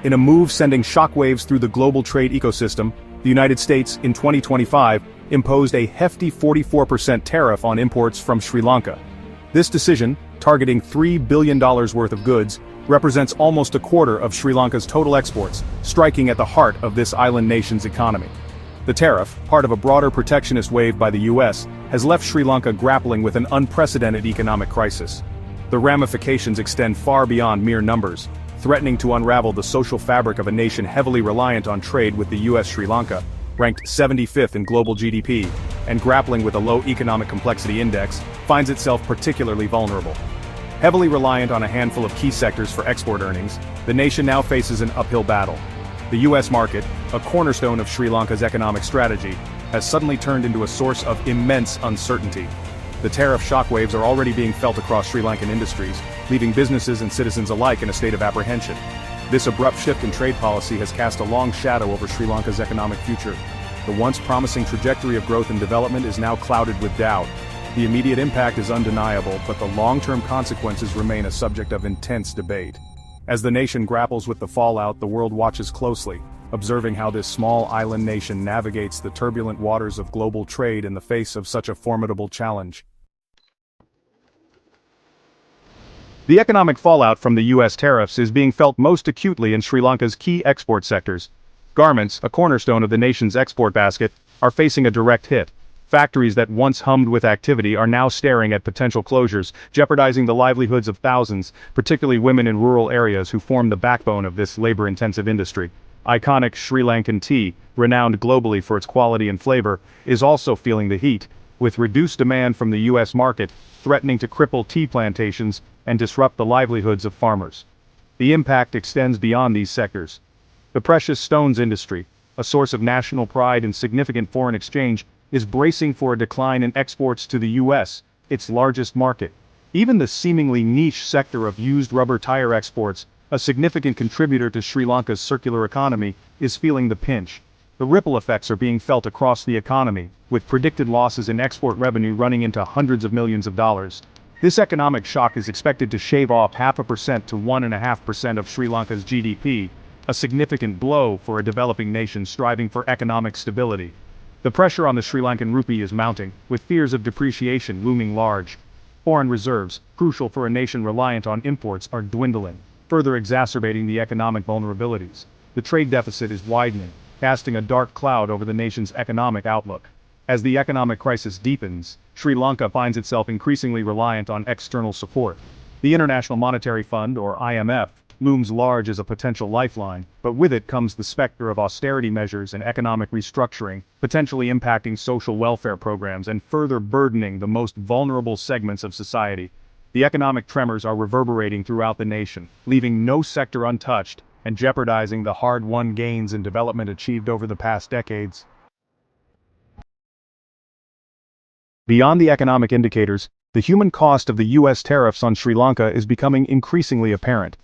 In a move sending shockwaves through the global trade ecosystem, the United States, in 2025, imposed a hefty 44% tariff on imports from Sri Lanka. This decision, targeting $3 billion worth of goods, represents almost a quarter of Sri Lanka's total exports, striking at the heart of this island nation's economy. The tariff, part of a broader protectionist wave by the US, has left Sri Lanka grappling with an unprecedented economic crisis. The ramifications extend far beyond mere numbers, threatening to unravel the social fabric of a nation heavily reliant on trade with the US. Sri Lanka, ranked 75th in global GDP, and grappling with a low economic complexity index, finds itself particularly vulnerable. Heavily reliant on a handful of key sectors for export earnings, the nation now faces an uphill battle. The US market, a cornerstone of Sri Lanka's economic strategy, has suddenly turned into a source of immense uncertainty. The tariff shockwaves are already being felt across Sri Lankan industries, leaving businesses and citizens alike in a state of apprehension. This abrupt shift in trade policy has cast a long shadow over Sri Lanka's economic future. The once promising trajectory of growth and development is now clouded with doubt. The immediate impact is undeniable, but the long-term consequences remain a subject of intense debate. As the nation grapples with the fallout, the world watches closely, observing how this small island nation navigates the turbulent waters of global trade in the face of such a formidable challenge. The economic fallout from the US tariffs is being felt most acutely in Sri Lanka's key export sectors. Garments, a cornerstone of the nation's export basket, are facing a direct hit. Factories that once hummed with activity are now staring at potential closures, jeopardizing the livelihoods of thousands, particularly women in rural areas who form the backbone of this labor-intensive industry. Iconic Sri Lankan tea, renowned globally for its quality and flavor, is also feeling the heat, with reduced demand from the US market threatening to cripple tea plantations and disrupt the livelihoods of farmers. The impact extends beyond these sectors. The precious stones industry, a source of national pride and significant foreign exchange, is bracing for a decline in exports to the US, its largest market. Even the seemingly niche sector of used rubber tire exports, a significant contributor to Sri Lanka's circular economy, is feeling the pinch. The ripple effects are being felt across the economy, with predicted losses in export revenue running into hundreds of millions of dollars. This economic shock is expected to shave off 0.5% to 1.5% of Sri Lanka's GDP, a significant blow for a developing nation striving for economic stability. The pressure on the Sri Lankan rupee is mounting, with fears of depreciation looming large. Foreign reserves, crucial for a nation reliant on imports, are dwindling, further exacerbating the economic vulnerabilities. The trade deficit is widening, casting a dark cloud over the nation's economic outlook. As the economic crisis deepens, Sri Lanka finds itself increasingly reliant on external support. The International Monetary Fund, or IMF, looms large as a potential lifeline, but with it comes the specter of austerity measures and economic restructuring, potentially impacting social welfare programs and further burdening the most vulnerable segments of society. The economic tremors are reverberating throughout the nation, leaving no sector untouched and jeopardizing the hard-won gains in development achieved over the past decades. Beyond the economic indicators, the human cost of the US tariffs on Sri Lanka is becoming increasingly apparent.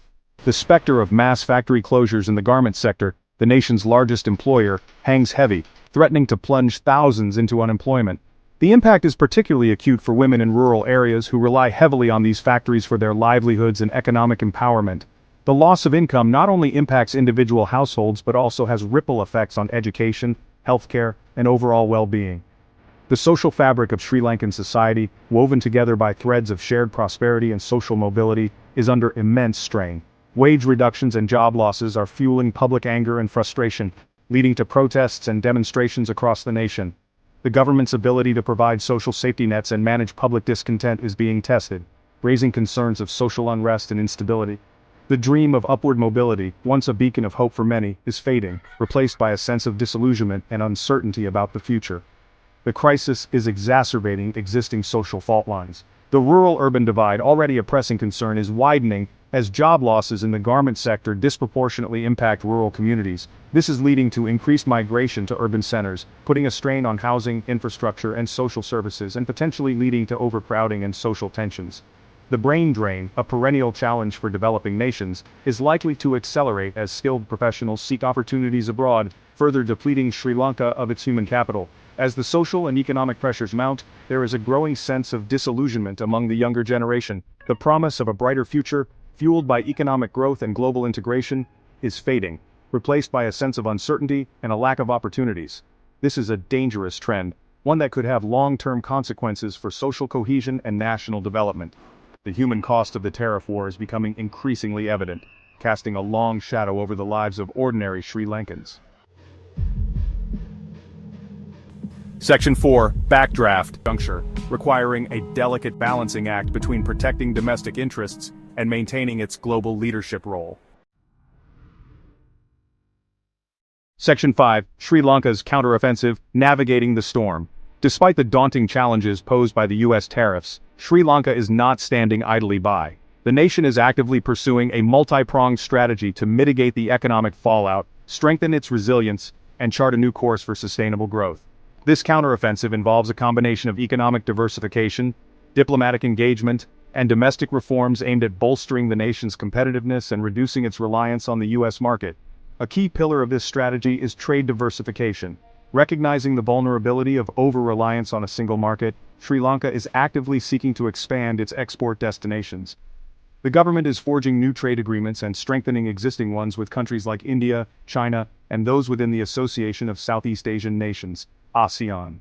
The specter of mass factory closures in the garment sector, the nation's largest employer, hangs heavy, threatening to plunge thousands into unemployment. The impact is particularly acute for women in rural areas who rely heavily on these factories for their livelihoods and economic empowerment. The loss of income not only impacts individual households but also has ripple effects on education, healthcare, and overall well-being. The social fabric of Sri Lankan society, woven together by threads of shared prosperity and social mobility, is under immense strain. Wage reductions and job losses are fueling public anger and frustration, leading to protests and demonstrations across the nation. The government's ability to provide social safety nets and manage public discontent is being tested, raising concerns of social unrest and instability. The dream of upward mobility, once a beacon of hope for many, is fading, replaced by a sense of disillusionment and uncertainty about the future. The crisis is exacerbating existing social fault lines. The rural-urban divide, already a pressing concern, is widening as job losses in the garment sector disproportionately impact rural communities. This is leading to increased migration to urban centers, putting a strain on housing, infrastructure, and social services, and potentially leading to overcrowding and social tensions. The brain drain, a perennial challenge for developing nations, is likely to accelerate as skilled professionals seek opportunities abroad, further depleting Sri Lanka of its human capital. As the social and economic pressures mount, there is a growing sense of disillusionment among the younger generation. The promise of a brighter future, fueled by economic growth and global integration, is fading, replaced by a sense of uncertainty and a lack of opportunities. This is a dangerous trend, one that could have long-term consequences for social cohesion and national development. The human cost of the tariff war is becoming increasingly evident, casting a long shadow over the lives of ordinary Sri Lankans. Section 4, Backdraft Juncture, requiring a delicate balancing act between protecting domestic interests and maintaining its global leadership role. Section 5, Sri Lanka's counteroffensive, navigating the storm. Despite the daunting challenges posed by the U.S. tariffs, Sri Lanka is not standing idly by. The nation is actively pursuing a multi-pronged strategy to mitigate the economic fallout, strengthen its resilience, and chart a new course for sustainable growth. This counteroffensive involves a combination of economic diversification, diplomatic engagement, and domestic reforms aimed at bolstering the nation's competitiveness and reducing its reliance on the U.S. market. A key pillar of this strategy is trade diversification. Recognizing the vulnerability of over-reliance on a single market, Sri Lanka is actively seeking to expand its export destinations. The government is forging new trade agreements and strengthening existing ones with countries like India, China, and those within the Association of Southeast Asian Nations, ASEAN.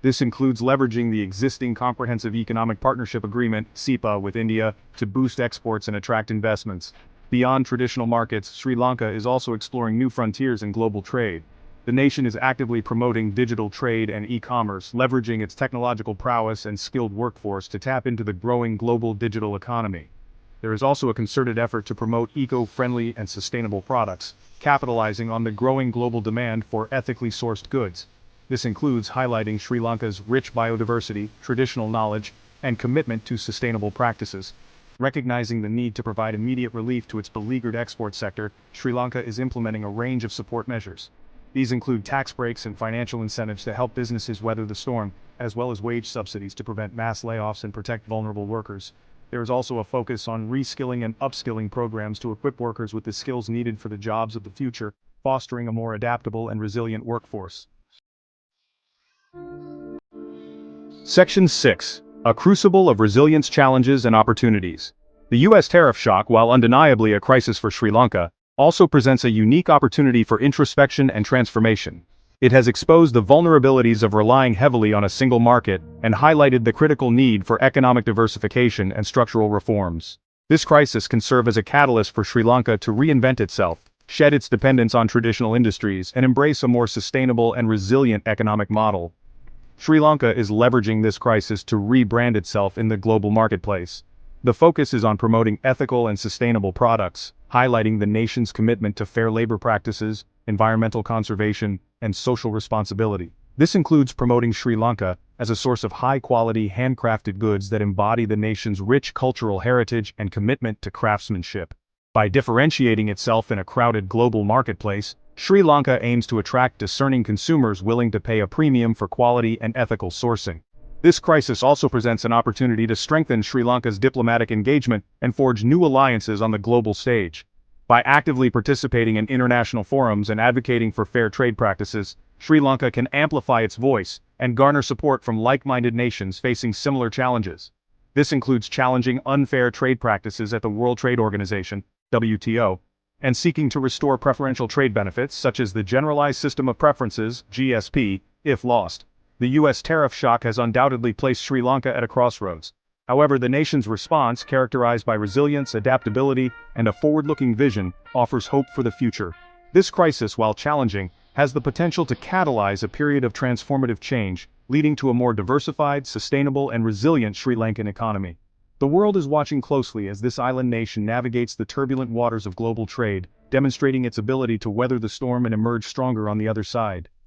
This includes leveraging the existing Comprehensive Economic Partnership Agreement, CEPA, with India to boost exports and attract investments. Beyond traditional markets, Sri Lanka is also exploring new frontiers in global trade. The nation is actively promoting digital trade and e-commerce, leveraging its technological prowess and skilled workforce to tap into the growing global digital economy. There is also a concerted effort to promote eco-friendly and sustainable products, capitalizing on the growing global demand for ethically sourced goods. This includes highlighting Sri Lanka's rich biodiversity, traditional knowledge, and commitment to sustainable practices. Recognizing the need to provide immediate relief to its beleaguered export sector, Sri Lanka is implementing a range of support measures. These include tax breaks and financial incentives to help businesses weather the storm, as well as wage subsidies to prevent mass layoffs and protect vulnerable workers. There is also a focus on reskilling and upskilling programs to equip workers with the skills needed for the jobs of the future, fostering a more adaptable and resilient workforce. Section 6. A crucible of resilience challenges and opportunities. The U.S. tariff shock, while undeniably a crisis for Sri Lanka, also presents a unique opportunity for introspection and transformation. It has exposed the vulnerabilities of relying heavily on a single market and highlighted the critical need for economic diversification and structural reforms. This crisis can serve as a catalyst for Sri Lanka to reinvent itself, shed its dependence on traditional industries, and embrace a more sustainable and resilient economic model. Sri Lanka is leveraging this crisis to rebrand itself in the global marketplace. The focus is on promoting ethical and sustainable products, highlighting the nation's commitment to fair labor practices, environmental conservation, and social responsibility. This includes promoting Sri Lanka as a source of high-quality handcrafted goods that embody the nation's rich cultural heritage and commitment to craftsmanship. By differentiating itself in a crowded global marketplace, Sri Lanka aims to attract discerning consumers willing to pay a premium for quality and ethical sourcing. This crisis also presents an opportunity to strengthen Sri Lanka's diplomatic engagement and forge new alliances on the global stage. By actively participating in international forums and advocating for fair trade practices, Sri Lanka can amplify its voice and garner support from like-minded nations facing similar challenges. This includes challenging unfair trade practices at the World Trade Organization, WTO, and seeking to restore preferential trade benefits such as the Generalized System of Preferences, GSP, if lost. The U.S. tariff shock has undoubtedly placed Sri Lanka at a crossroads. However, the nation's response, characterized by resilience, adaptability, and a forward-looking vision, offers hope for the future. This crisis, while challenging, has the potential to catalyze a period of transformative change, leading to a more diversified, sustainable, and resilient Sri Lankan economy. The world is watching closely as this island nation navigates the turbulent waters of global trade, demonstrating its ability to weather the storm and emerge stronger on the other side.